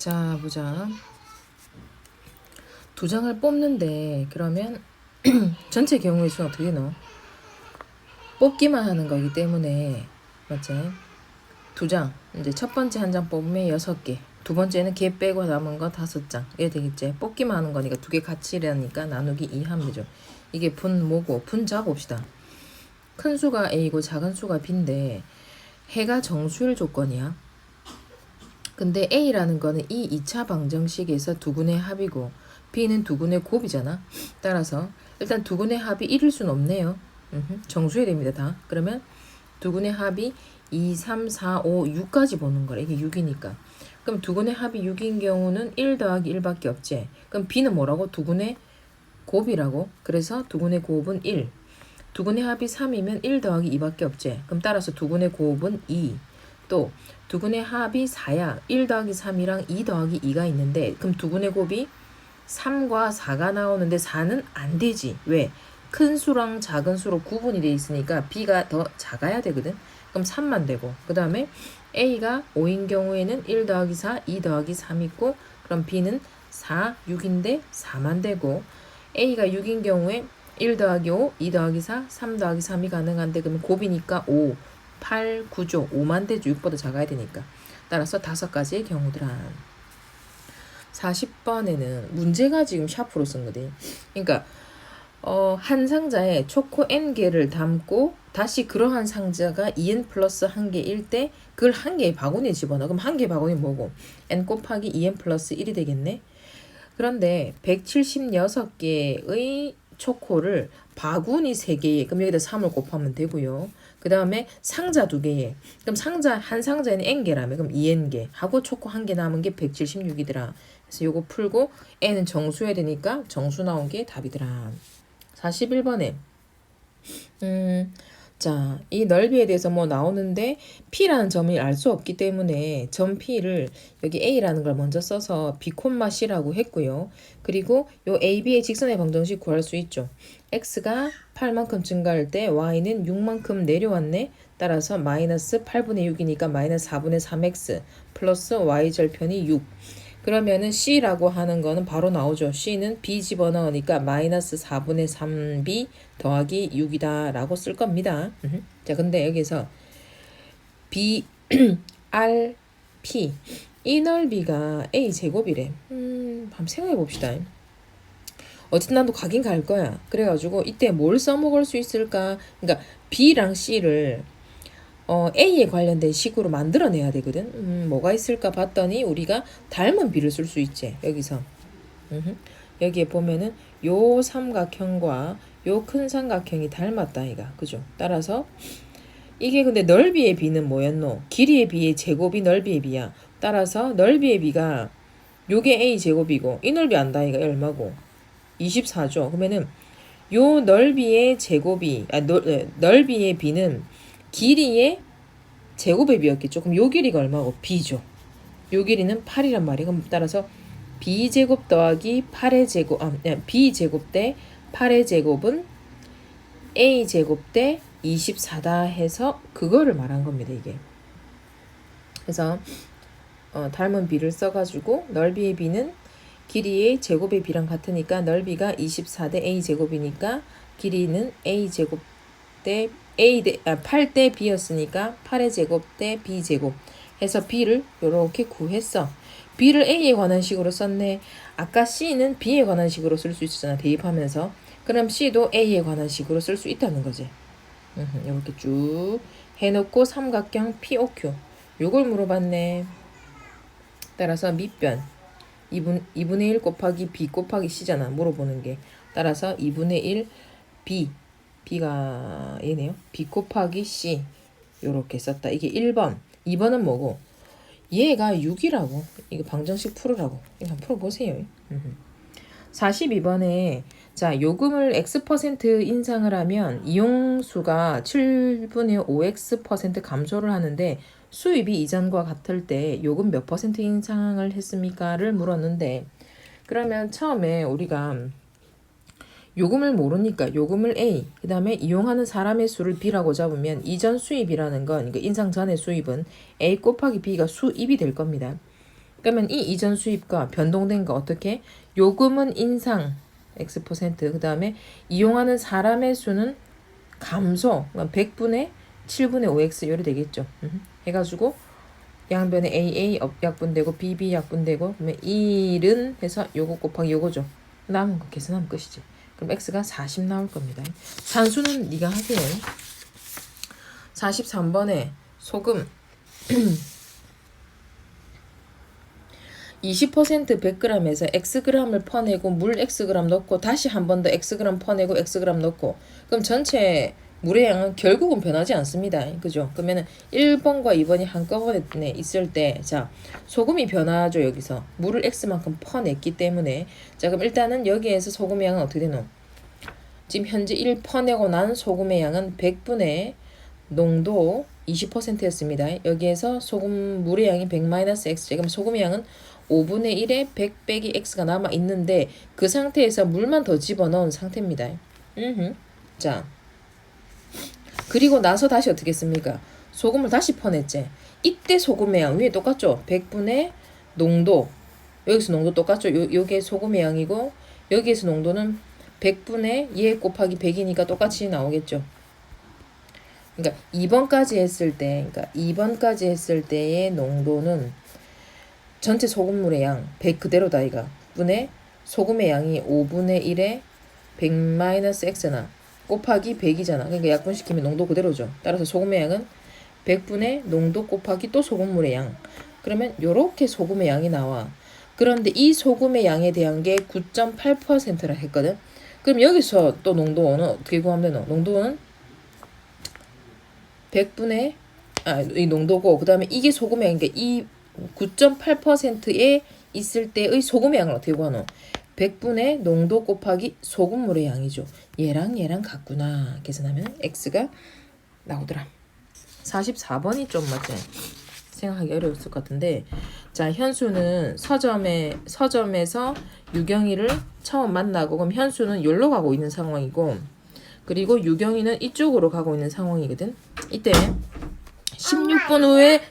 자, 보자. 두 장을 뽑는데 그러면 전체 경우의 수는 어떻게 넣어? 뽑기만 하는 거기 때문에 맞지? 두 장. 이제 첫 번째 한 장 뽑으면 6개. 두 번째는 걔 빼고 남은 거 5장. 이래 되겠지? 뽑기만 하는 거니까 두 개 같이 이라니까 나누기 2 하면 되죠. 이게 분 뭐고? 분 잡읍시다. 큰 수가 A고 작은 수가 B인데 해가 정수일 조건이야. 근데 A라는 거는 이 2차 방정식에서 두근의 합이고 B는 두근의 곱이잖아. 따라서 일단 두근의 합이 1일 순 없네요. 정수해야 됩니다. 다. 그러면 두근의 합이 2, 3, 4, 5, 6까지 보는 거래. 이게 6이니까. 그럼 두근의 합이 6인 경우는 1 더하기 1밖에 없지. 그럼 B는 뭐라고? 두근의 곱이라고. 그래서 두근의 곱은 1. 두근의 합이 3이면 1 더하기 2밖에 없지. 그럼 따라서 두근의 곱은 2. 또 두근의 합이 4야. 1 더하기 3이랑 2 더하기 2가 있는데 그럼 두근의 곱이 3과 4가 나오는데 4는 안 되지. 왜? 큰 수랑 작은 수로 구분이 돼 있으니까 B가 더 작아야 되거든. 그럼 3만 되고 그 다음에 A가 5인 경우에는 1 더하기 4, 2 더하기 3 있고 그럼 B는 4, 6인데 4만 되고 A가 6인 경우에 1 더하기 5, 2 더하기 4, 3 더하기 3이 가능한데 그러면 곱이니까 5, 8, 9죠. 5만 되죠. 6보다 작아야 되니까. 따라서 5가지의 경우들아. 40번에는 문제가 지금 샤프로 쓴 거지. 그러니까 한 상자에 초코 N개를 담고 다시 그러한 상자가 2N 플러스 1개일 때 그걸 한 개의 바구니에 집어넣어. 그럼 한 개의 바구니 뭐고? N 곱하기 2N 플러스 1이 되겠네. 그런데 176개의 초코를 바구니 3개에 그럼 여기다 3을 곱하면 되고요. 그 다음에 상자 2개에 그럼 한 상자에는 N개라며 그럼 2N개 하고 초코 1개 남은 게 176이더라. 그래서 요거 풀고 N은 정수해야 되니까 정수 나온 게 답이더라. 41번에 자, 이 넓이에 대해서 뭐 나오는데 P라는 점을 알 수 없기 때문에 점 P를 여기 A라는 걸 먼저 써서 B, C라고 했고요. 그리고 요 AB의 직선의 방정식 구할 수 있죠. X가 8만큼 증가할 때 Y는 6만큼 내려왔네. 따라서 마이너스 8분의 6이니까 마이너스 4분의 3X 플러스 Y절편이 6. 그러면은 C라고 하는 거는 바로 나오죠. C는 B 집어넣으니까 마이너스 4분의 3B 더하기 6이다 라고 쓸 겁니다. 자, 근데 여기서 B, R, P 이 넓이가 A 제곱이래. 한번 생각해 봅시다. 어쨌든 나도 가긴 갈 거야. 그래가지고 이때 뭘 써먹을 수 있을까? 그러니까 B랑 C를 A에 관련된 식으로 만들어내야 되거든. 뭐가 있을까 봤더니 우리가 닮은 B를 쓸 수 있지. 여기서. 여기에 보면은 요 삼각형과 요 큰 삼각형이 닮았다 이가. 그죠? 따라서 이게 근데 넓이의 B는 뭐였노? 길이의 B의 제곱이 넓이의 B야. 따라서 넓이의 B가 요게 A 제곱이고 이 넓이 안다 이가 얼마고? 24죠. 그러면은 요 넓이의 제곱이 넓이의 B는 길이의 제곱의 B였겠죠. 그럼 요 길이가 얼마고? B죠. 요 길이는 8이란 말이에요. 그럼 따라서 B제곱 더하기 8의 제곱, B제곱 대 8의 제곱은 A제곱 대 24다 해서 그거를 말한 겁니다, 이게. 그래서 닮은 B를 써가지고 넓이의 B는 길이의 제곱의 B랑 같으니까 넓이가 24대 A제곱이니까 길이는 A제곱 대 8대 B였으니까 8의 제곱 대 B제곱 해서 B를 이렇게 구했어. B를 A에 관한 식으로 썼네. 아까 C는 B에 관한 식으로 쓸 수 있었잖아. 대입하면서. 그럼 C도 A에 관한 식으로 쓸 수 있다는 거지. 이렇게 쭉 해놓고 삼각형 POQ 요걸 물어봤네. 따라서 밑변 2분의 1 곱하기 B 곱하기 C잖아. 물어보는 게. 따라서 2분의 1 B가 얘네요. B 곱하기 C 요렇게 썼다. 이게 1번. 2번은 뭐고? 얘가 6이라고. 이거 방정식 풀으라고. 이거 한번 풀어보세요. 42번에 자 요금을 X% 인상을 하면 이용수가 7분의 5X% 감소를 하는데 수입이 이전과 같을 때 요금 몇 % 인상을 했습니까?를 물었는데 그러면 처음에 우리가 요금을 모르니까 요금을 A, 그 다음에 이용하는 사람의 수를 B라고 잡으면 이전 수입이라는 건, 그러니까 인상 전의 수입은 A 곱하기 B가 수입이 될 겁니다. 그러면 이 이전 수입과 변동된 거 어떻게? 요금은 인상 X%, 그 다음에 이용하는 사람의 수는 감소, 100분의 7분의 5X 요리 되겠죠. 해가지고 양변에 AA 약분되고 BB 약분되고 그러면 1은 해서 요거 곱하기 요거죠. 남은 거 계산하면 끝이지. 그럼 X가 40 나올 겁니다. 산수는 네가 하세요. 43번에 소금 20% 100g에서 Xg을 퍼내고 물 Xg 넣고 다시 한 번 더 Xg 퍼내고 Xg 넣고 그럼 전체 물의 양은 결국은 변하지 않습니다. 그죠? 그러면은 1번과 2번이 한꺼번에 있을 때 자, 소금이 변하죠. 여기서 물을 X만큼 퍼냈기 때문에 자, 그럼 일단은 여기에서 소금의 양은 어떻게 되노? 지금 현재 1 퍼내고 난 소금의 양은 100분의 농도 20%였습니다. 여기에서 소금 물의 양이 100-X. 그럼 소금의 양은 5분의 1에 100 빼기 X가 남아 있는데 그 상태에서 물만 더 집어넣은 상태입니다. 자, 그리고 나서 다시 어떻게 했습니까? 소금을 다시 퍼냈지. 이때 소금의 양 위에 똑같죠? 100분의 농도. 여기서 농도 똑같죠? 요게 소금의 양이고 여기에서 농도는 100분의 얘 곱하기 100이니까 똑같이 나오겠죠. 그러니까 2번까지 했을 때, 그러니까 2번까지 했을 때의 농도는 전체 소금물의 양 100 그대로다 이가 분의 소금의 양이 5분의 1에 100-X나 곱하기 100이잖아. 그러니까 약분시키면 농도 그대로죠. 따라서 소금의 양은 100분의 농도 곱하기 또 소금물의 양. 그러면 요렇게 소금의 양이 나와. 그런데 이 소금의 양에 대한 게 9.8%라 했거든. 그럼 여기서 또 농도는 어떻게 구하면 되노? 농도는 100분의 이 농도고 그 다음에 이게 소금의 양이니까 이 9.8%에 있을 때의 소금의 양을 어떻게 구하노? 100분의 농도 곱하기 소금물의 양이죠. 얘랑 얘랑 같구나. 계산하면 X가 나오더라. 44번이 좀 맞지? 생각하기 어려웠을 것 같은데 자, 현수는 서점에서 유경이를 처음 만나고 그럼 현수는 여기로 가고 있는 상황이고 그리고 유경이는 이쪽으로 가고 있는 상황이거든. 이때 16분 후에